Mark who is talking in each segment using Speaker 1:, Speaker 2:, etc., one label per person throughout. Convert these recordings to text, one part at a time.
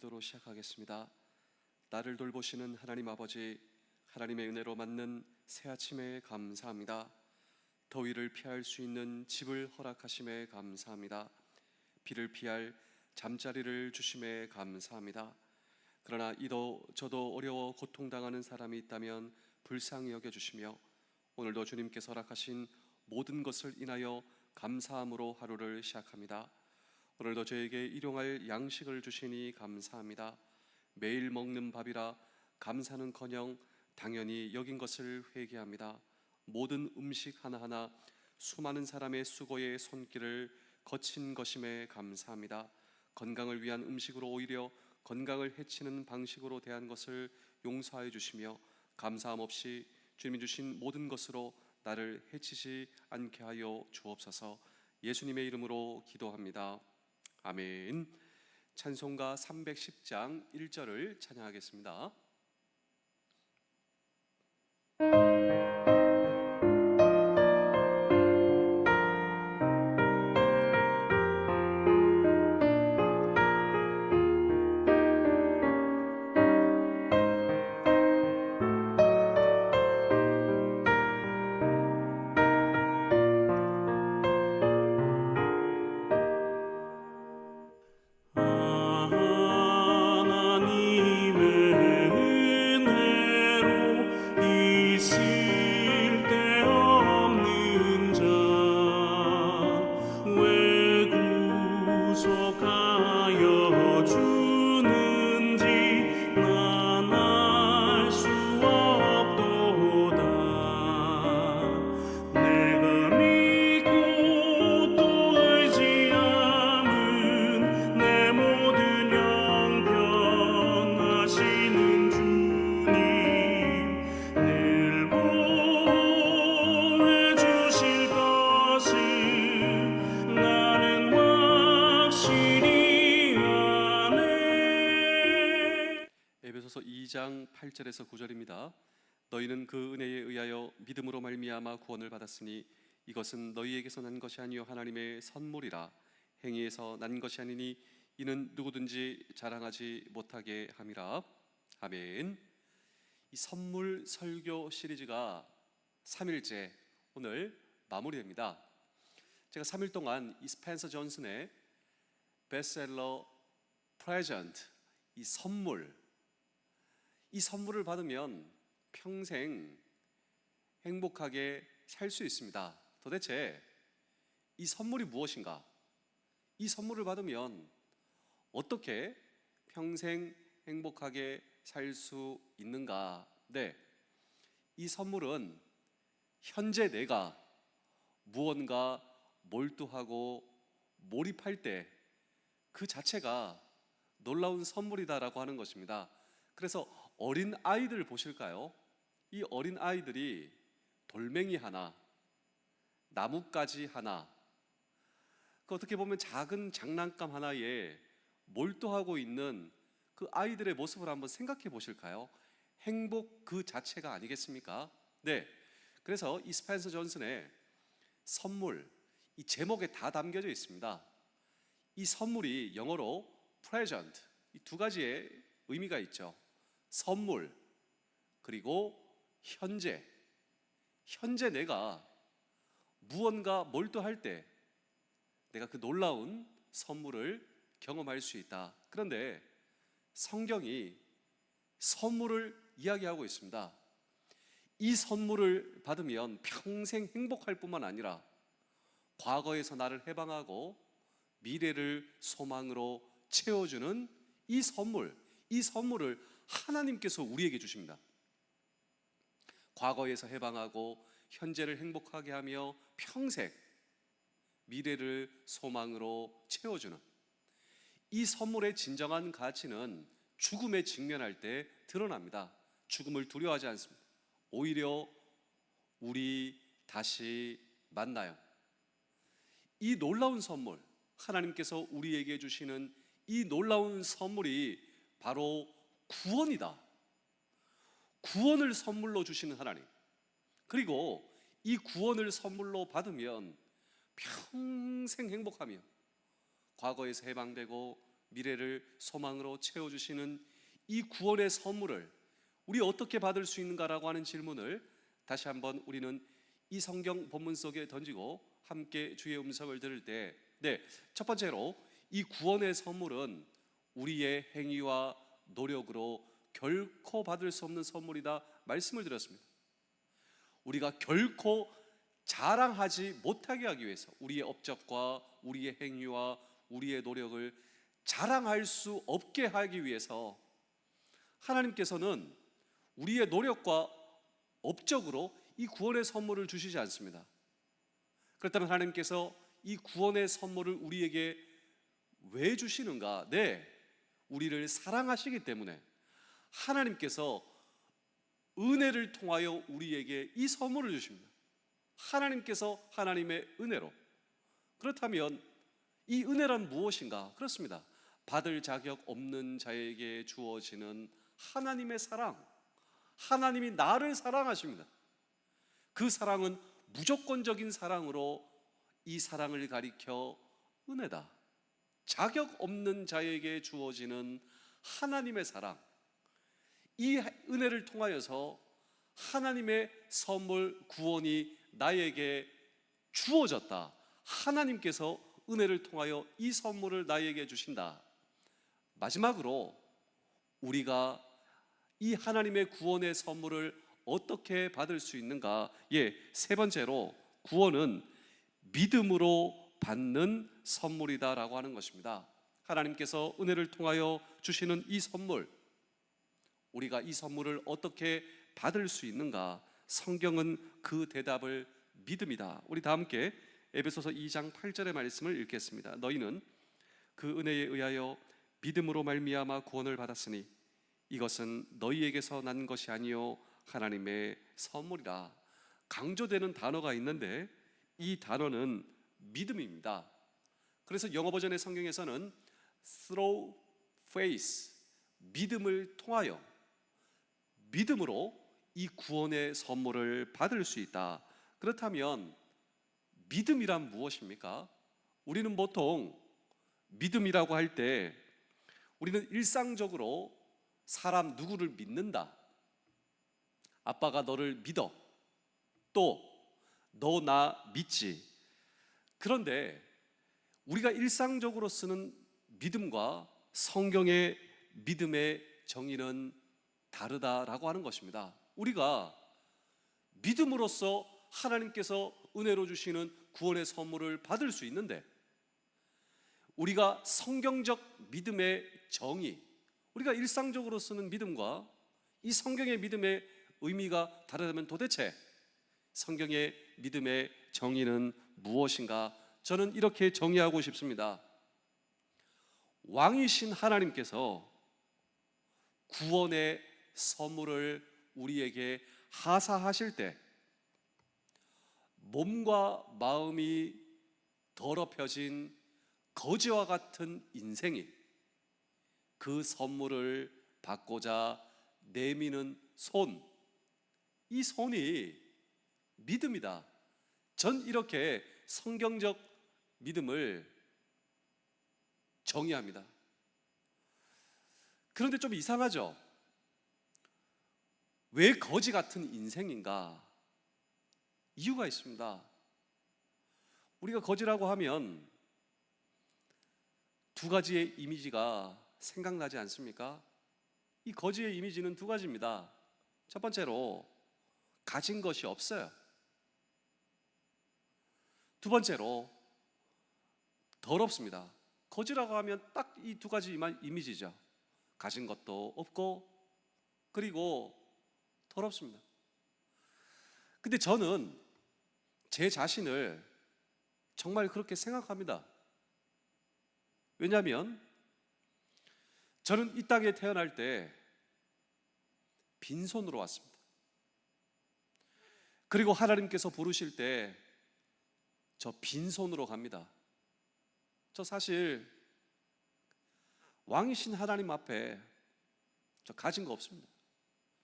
Speaker 1: 기도로 시작하겠습니다. 나를 돌보시는 하나님 아버지, 하나님의 은혜로 맞는 새 아침에 감사합니다. 더위를 피할 수 있는 집을 허락하심에 감사합니다. 비를 피할 잠자리를 주심에 감사합니다. 그러나 저도 어려워 고통당하는 사람이 있다면 불쌍히 여겨주시며 오늘도 주님께서 허락하신 모든 것을 인하여 감사함으로 하루를 시작합니다. 오늘도 저에게 일용할 양식을 주시니 감사합니다. 매일 먹는 밥이라 감사는커녕 당연히 여긴 것을 회개합니다. 모든 음식 하나하나 수많은 사람의 수고의 손길을 거친 것임에 감사합니다. 건강을 위한 음식으로 오히려 건강을 해치는 방식으로 대한 것을 용서하여 주시며 감사함 없이 주님이 주신 모든 것으로 나를 해치지 않게 하여 주옵소서. 예수님의 이름으로 기도합니다. 아멘. 찬송가 310장 1절을 찬양하겠습니다. 에베소서 2장 8절에서 9절입니다. 너희는 그 은혜에 의하여 믿음으로 말미암아 구원을 받았으니 이것은 너희에게서 난 것이 아니요 하나님의 선물이라. 행위에서 난 것이 아니니 이는 누구든지 자랑하지 못하게 함이라. 아멘. 이 선물 설교 시리즈가 3일째 오늘 마무리됩니다. 제가 3일 동안 이 스펜서 존슨의 베스트셀러 프레젠트, 이 선물을 받으면 평생 행복하게 살 수 있습니다. 도대체 이 선물이 무엇인가? 이 선물을 받으면 어떻게 평생 행복하게 살 수 있는가? 네, 이 선물은 현재 내가 무언가 몰두하고 몰입할 때 그 자체가 놀라운 선물이다라고 하는 것입니다. 그래서 어린 아이들 보실까요? 이 어린 아이들이 돌멩이 하나, 나뭇가지 하나, 어떻게 보면 작은 장난감 하나에 몰두하고 있는 그 아이들의 모습을 한번 생각해 보실까요? 행복 그 자체가 아니겠습니까? 네, 그래서 이 스펜서 존슨의 선물, 이 제목에 다 담겨져 있습니다. 이 선물이 영어로 present, 이 두 가지의 의미가 있죠. 선물, 그리고 현재 내가 무언가 몰두할 때 내가 그 놀라운 선물을 경험할 수 있다. 그런데 성경이 선물을 이야기하고 있습니다. 이 선물을 받으면 평생 행복할 뿐만 아니라 과거에서 나를 해방하고 미래를 소망으로 채워주는 이 선물을 하나님께서 우리에게 주십니다. 과거에서 해방하고 현재를 행복하게 하며 평생 미래를 소망으로 채워주는 이 선물의 진정한 가치는 죽음에 직면할 때 드러납니다. 죽음을 두려워하지 않습니다. 오히려 우리 다시 만나요. 이 놀라운 선물, 하나님께서 우리에게 주시는 이 놀라운 선물이 바로 구원이다. 구원을 선물로 주시는 하나님, 그리고 이 구원을 선물로 받으면 평생 행복하며 과거에서 해방되고 미래를 소망으로 채워주시는 이 구원의 선물을 우리 어떻게 받을 수 있는가라고 하는 질문을 다시 한번 우리는 이 성경 본문 속에 던지고 함께 주의 음성을 들을 때, 첫 번째로 이 구원의 선물은 우리의 행위와 노력으로 결코 받을 수 없는 선물이다 말씀을 드렸습니다. 우리가 결코 자랑하지 못하게 하기 위해서, 우리의 업적과 우리의 행위와 우리의 노력을 자랑할 수 없게 하기 위해서 하나님께서는 우리의 노력과 업적으로 이 구원의 선물을 주시지 않습니다. 그렇다면 하나님께서 이 구원의 선물을 우리에게 왜 주시는가? 우리를 사랑하시기 때문에 하나님께서 은혜를 통하여 우리에게 이 선물을 주십니다. 하나님께서 하나님의 은혜로. 그렇다면 이 은혜란 무엇인가? 그렇습니다. 받을 자격 없는 자에게 주어지는 하나님의 사랑. 하나님이 나를 사랑하십니다. 그 사랑은 무조건적인 사랑으로 이 사랑을 가리켜 은혜다. 자격 없는 자에게 주어지는 하나님의 사랑. 이 은혜를 통하여서 하나님의 선물 구원이 나에게 주어졌다. 하나님께서 은혜를 통하여 이 선물을 나에게 주신다. 마지막으로 우리가 이 하나님의 구원의 선물을 어떻게 받을 수 있는가? 세 번째로 구원은 믿음으로 받는 선물이다라고 하는 것입니다. 하나님께서 은혜를 통하여 주시는 이 선물, 우리가 이 선물을 어떻게 받을 수 있는가? 성경은 그 대답을 믿음이다. 우리 다 함께 에베소서 2장 8절의 말씀을 읽겠습니다. 너희는 그 은혜에 의하여 믿음으로 말미암아 구원을 받았으니 이것은 너희에게서 난 것이 아니요 하나님의 선물이라. 강조되는 단어가 있는데 이 단어는 믿음입니다. 그래서 영어 버전의 성경에서는 through faith, 믿음을 통하여, 믿음으로 이 구원의 선물을 받을 수 있다. 그렇다면 믿음이란 무엇입니까? 우리는 보통 믿음이라고 할 때 우리는 일상적으로 사람 누구를 믿는다. 아빠가 너를 믿어. 또 너 나 믿지. 그런데 우리가 일상적으로 쓰는 믿음과 성경의 믿음의 정의는 다르다라고 하는 것입니다. 우리가 믿음으로써 하나님께서 은혜로 주시는 구원의 선물을 받을 수 있는데, 우리가 성경적 믿음의 정의, 우리가 일상적으로 쓰는 믿음과 이 성경의 믿음의 의미가 다르다면 도대체 성경의 믿음의 정의는 무엇인가? 저는 이렇게 정의하고 싶습니다. 왕이신 하나님께서 구원의 선물을 우리에게 하사하실 때 몸과 마음이 더럽혀진 거지와 같은 인생이 그 선물을 받고자 내미는 손, 이 손이 믿음이다. 전 이렇게 성경적 믿음을 정의합니다. 그런데 좀 이상하죠? 왜 거지 같은 인생인가? 이유가 있습니다. 우리가 거지라고 하면 두 가지의 이미지가 생각나지 않습니까? 이 거지의 이미지는 두 가지입니다. 첫 번째로 가진 것이 없어요. 두 번째로 더럽습니다. 거지라고 하면 딱 이 두 가지 이미지죠. 가진 것도 없고 그리고 더럽습니다. 근데 저는 제 자신을 정말 그렇게 생각합니다. 왜냐하면 저는 이 땅에 태어날 때 빈손으로 왔습니다. 그리고 하나님께서 부르실 때 저 빈손으로 갑니다. 저 사실 왕이신 하나님 앞에 저 가진 거 없습니다.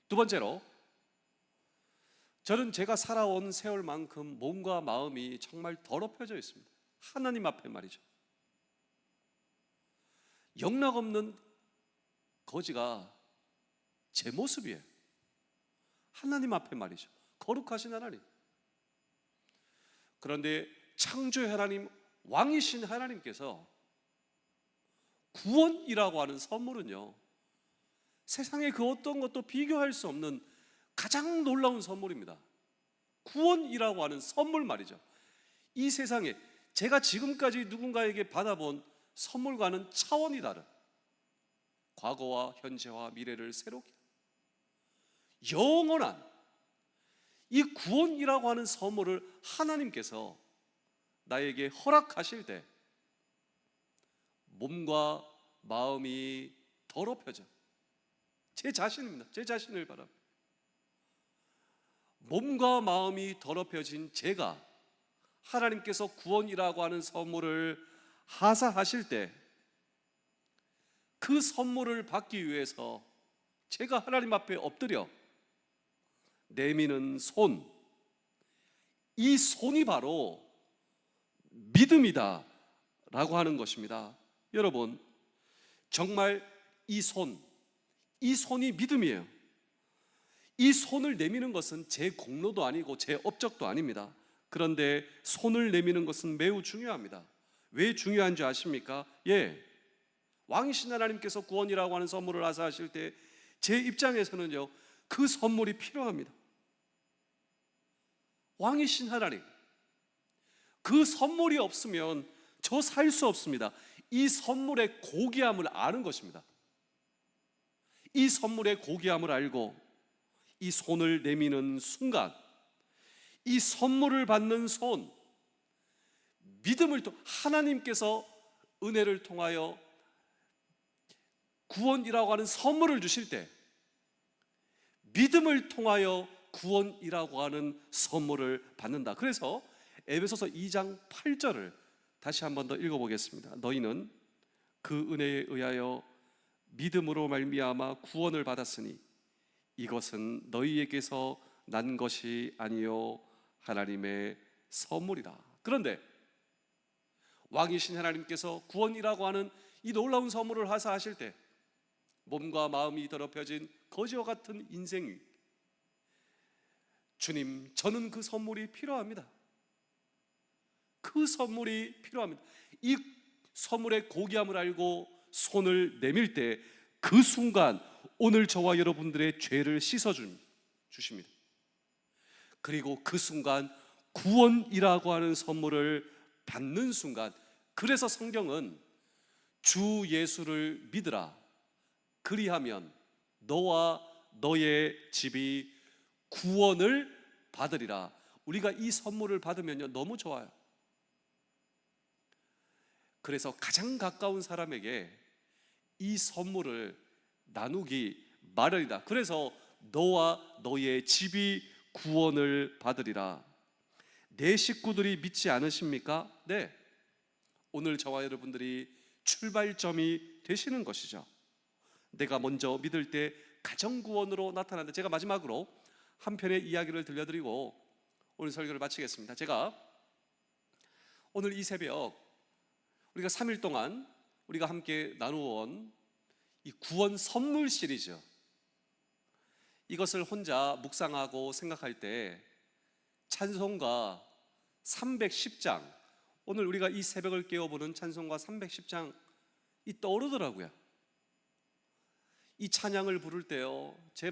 Speaker 1: 두 번째로, 저는 제가 살아온 세월만큼 몸과 마음이 정말 더럽혀져 있습니다. 하나님 앞에 말이죠. 영락없는 거지가 제 모습이에요. 하나님 앞에 말이죠. 거룩하신 하나님. 그런데 창조의 하나님, 왕이신 하나님께서 구원이라고 하는 선물은요, 세상의 그 어떤 것도 비교할 수 없는 가장 놀라운 선물입니다. 구원이라고 하는 선물 말이죠. 이 세상에 제가 지금까지 누군가에게 받아본 선물과는 차원이 다른, 과거와 현재와 미래를 새롭게 영원한 이 구원이라고 하는 선물을 하나님께서 나에게 허락하실 때 몸과 마음이 더럽혀져. 제 자신입니다. 제 자신을 바랍니다. 몸과 마음이 더럽혀진 제가 하나님께서 구원이라고 하는 선물을 하사하실 때 그 선물을 받기 위해서 제가 하나님 앞에 엎드려 내미는 손, 이 손이 바로 믿음이다 라고 하는 것입니다. 여러분, 정말 이 손이 믿음이에요. 이 손을 내미는 것은 제 공로도 아니고 제 업적도 아닙니다. 그런데 손을 내미는 것은 매우 중요합니다. 왜 중요한 줄 아십니까? 왕이신 하나님께서 구원이라고 하는 선물을 하사하실 때 제 입장에서는요, 그 선물이 필요합니다. 왕이신 하나님, 그 선물이 없으면 저 살 수 없습니다. 이 선물의 고귀함을 아는 것입니다. 이 선물의 고귀함을 알고 이 손을 내미는 순간, 이 선물을 받는 손, 믿음을 통해 하나님께서 은혜를 통하여 구원이라고 하는 선물을 주실 때, 믿음을 통하여 구원이라고 하는 선물을 받는다. 그래서 에베소서 2장 8절을 다시 한 번 더 읽어보겠습니다. 너희는 그 은혜에 의하여 믿음으로 말미암아 구원을 받았으니 이것은 너희에게서 난 것이 아니요 하나님의 선물이다. 그런데 왕이신 하나님께서 구원이라고 하는 이 놀라운 선물을 하사하실 때 몸과 마음이 더럽혀진 거지와 같은 인생이, 주님, 저는 그 선물이 필요합니다. 그 선물이 필요합니다. 이 선물의 고귀함을 알고 손을 내밀 때 그 순간 오늘 저와 여러분들의 죄를 씻어 주십니다. 그리고 그 순간 구원이라고 하는 선물을 받는 순간, 그래서 성경은 주 예수를 믿으라, 그리하면 너와 너의 집이 구원을 받으리라. 우리가 이 선물을 받으면요, 너무 좋아요. 그래서 가장 가까운 사람에게 이 선물을 나누기 마련이다. 그래서 너와 너의 집이 구원을 받으리라. 내 식구들이 믿지 않으십니까? 네, 오늘 저와 여러분들이 출발점이 되시는 것이죠. 내가 먼저 믿을 때 가정구원으로 나타나는데, 제가 마지막으로 한 편의 이야기를 들려드리고 오늘 설교를 마치겠습니다. 제가 오늘 이 새벽 우리가 3일 동안 우리가 함께 나누어온 이 구원 선물 시리즈, 이것을 혼자 묵상하고 생각할 때 찬송가 310장, 오늘 우리가 이 새벽을 깨워보는 찬송가 310장이 떠오르더라고요. 이 찬양을 부를 때요, 제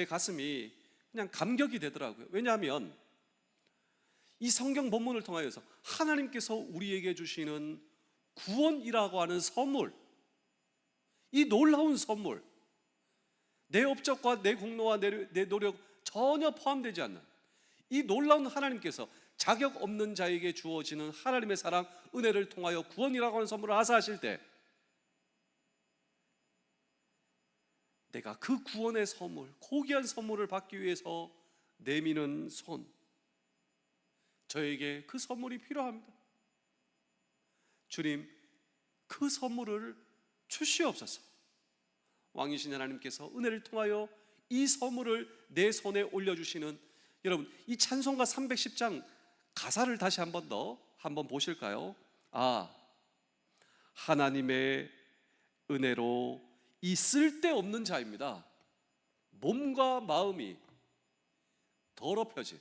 Speaker 1: 가슴이 그냥 감격이 되더라고요. 왜냐하면 이 성경 본문을 통하여서 하나님께서 우리에게 주시는 구원이라고 하는 선물, 이 놀라운 선물, 내 업적과 내 공로와 내 노력 전혀 포함되지 않는 이 놀라운 하나님께서 자격 없는 자에게 주어지는 하나님의 사랑, 은혜를 통하여 구원이라고 하는 선물을 하사하실 때, 내가 그 구원의 선물, 고귀한 선물을 받기 위해서 내미는 손, 저에게 그 선물이 필요합니다. 주님, 그 선물을 주시옵소서. 왕이신 하나님께서 은혜를 통하여 이 선물을 내 손에 올려주시는, 여러분, 이 찬송가 310장 가사를 다시 한번 보실까요? 하나님의 은혜로 이 쓸데없는 자입니다. 몸과 마음이 더럽혀진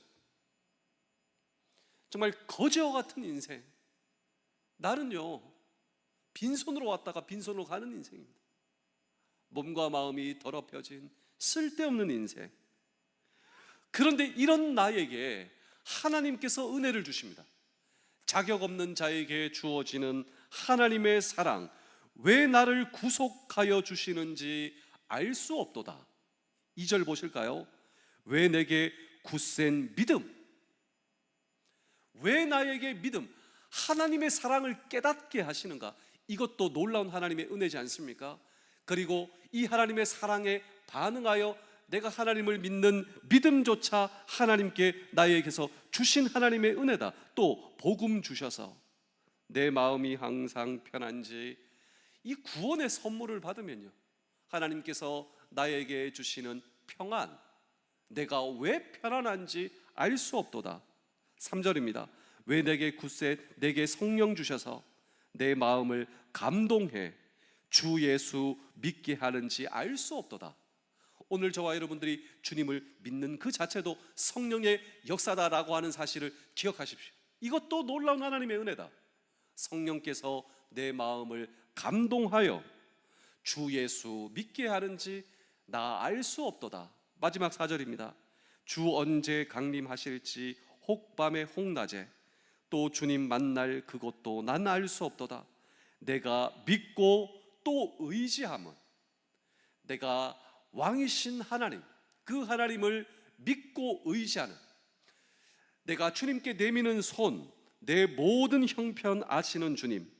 Speaker 1: 정말 거지와 같은 인생. 나는요, 빈손으로 왔다가 빈손으로 가는 인생입니다. 몸과 마음이 더럽혀진 쓸데없는 인생. 그런데 이런 나에게 하나님께서 은혜를 주십니다. 자격 없는 자에게 주어지는 하나님의 사랑, 왜 나를 구속하여 주시는지 알 수 없도다. 2절 보실까요? 왜 내게 굳센 믿음, 왜 나에게 믿음, 하나님의 사랑을 깨닫게 하시는가? 이것도 놀라운 하나님의 은혜지 않습니까? 그리고 이 하나님의 사랑에 반응하여 내가 하나님을 믿는 믿음조차 하나님께 나에게서 주신 하나님의 은혜다. 또 복음 주셔서 내 마음이 항상 편한지, 이 구원의 선물을 받으면요, 하나님께서 나에게 주시는 평안, 내가 왜 편안한지 알 수 없도다. 3절입니다. 왜 내게 굳세 내게 성령 주셔서 내 마음을 감동해 주 예수 믿게 하는지 알 수 없도다. 오늘 저와 여러분들이 주님을 믿는 그 자체도 성령의 역사다라고 하는 사실을 기억하십시오. 이것도 놀라운 하나님의 은혜다. 성령께서 내 마음을 감동하여 주 예수 믿게 하는지 나 알 수 없도다. 마지막 4절입니다. 주 언제 강림하실지 혹 밤에 혹 낮에 또 주님 만날 그것도 난 알 수 없도다. 내가 믿고 또 의지함은, 내가 왕이신 하나님, 그 하나님을 믿고 의지하는, 내가 주님께 내미는 손, 내 모든 형편 아시는 주님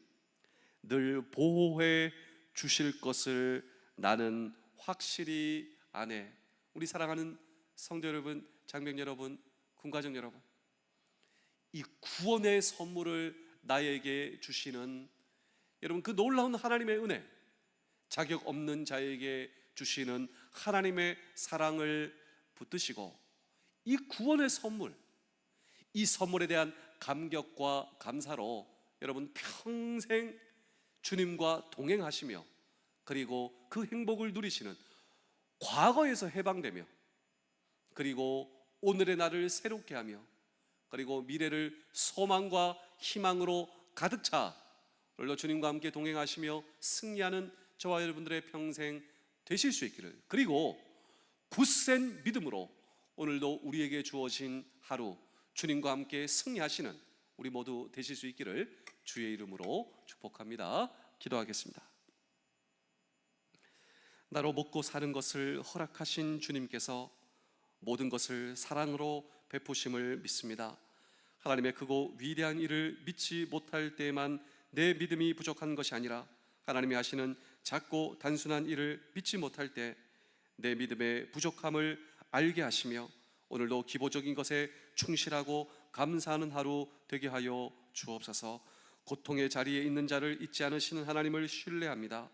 Speaker 1: 늘 보호해 주실 것을 나는 확실히 아네. 우리 사랑하는 성도 여러분, 장병 여러분, 군가정 여러분, 이 구원의 선물을 나에게 주시는 여러분, 그 놀라운 하나님의 은혜, 자격 없는 자에게 주시는 하나님의 사랑을 붙드시고, 이 구원의 선물, 이 선물에 대한 감격과 감사로 여러분 평생 주님과 동행하시며, 그리고 그 행복을 누리시는, 과거에서 해방되며, 그리고 오늘의 나를 새롭게 하며, 그리고 미래를 소망과 희망으로 가득 차 오늘도 주님과 함께 동행하시며 승리하는 저와 여러분들의 평생 되실 수 있기를, 그리고 굳센 믿음으로 오늘도 우리에게 주어진 하루 주님과 함께 승리하시는 우리 모두 되실 수 있기를 주의 이름으로 축복합니다. 기도하겠습니다. 나로 먹고 사는 것을 허락하신 주님께서 모든 것을 사랑으로 베푸심을 믿습니다. 하나님의 크고 위대한 일을 믿지 못할 때에만 내 믿음이 부족한 것이 아니라, 하나님이 하시는 작고 단순한 일을 믿지 못할 때 내 믿음의 부족함을 알게 하시며, 오늘도 기본적인 것에 충실하고 감사하는 하루 되게 하여 주옵소서. 고통의 자리에 있는 자를 잊지 않으시는 하나님을 신뢰합니다.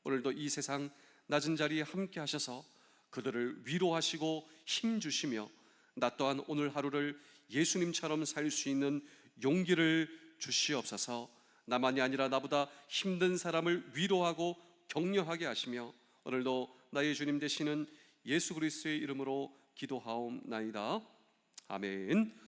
Speaker 1: 오늘도 이 세상 낮은 자리에 함께 하셔서 그들을 위로하시고 힘주시며, 나 또한 오늘 하루를 예수님처럼 살 수 있는 용기를 주시옵소서. 나만이 아니라 나보다 힘든 사람을 위로하고 격려하게 하시며, 오늘도 나의 주님 되시는 예수 그리스도의 이름으로 기도하옵나이다. 아멘.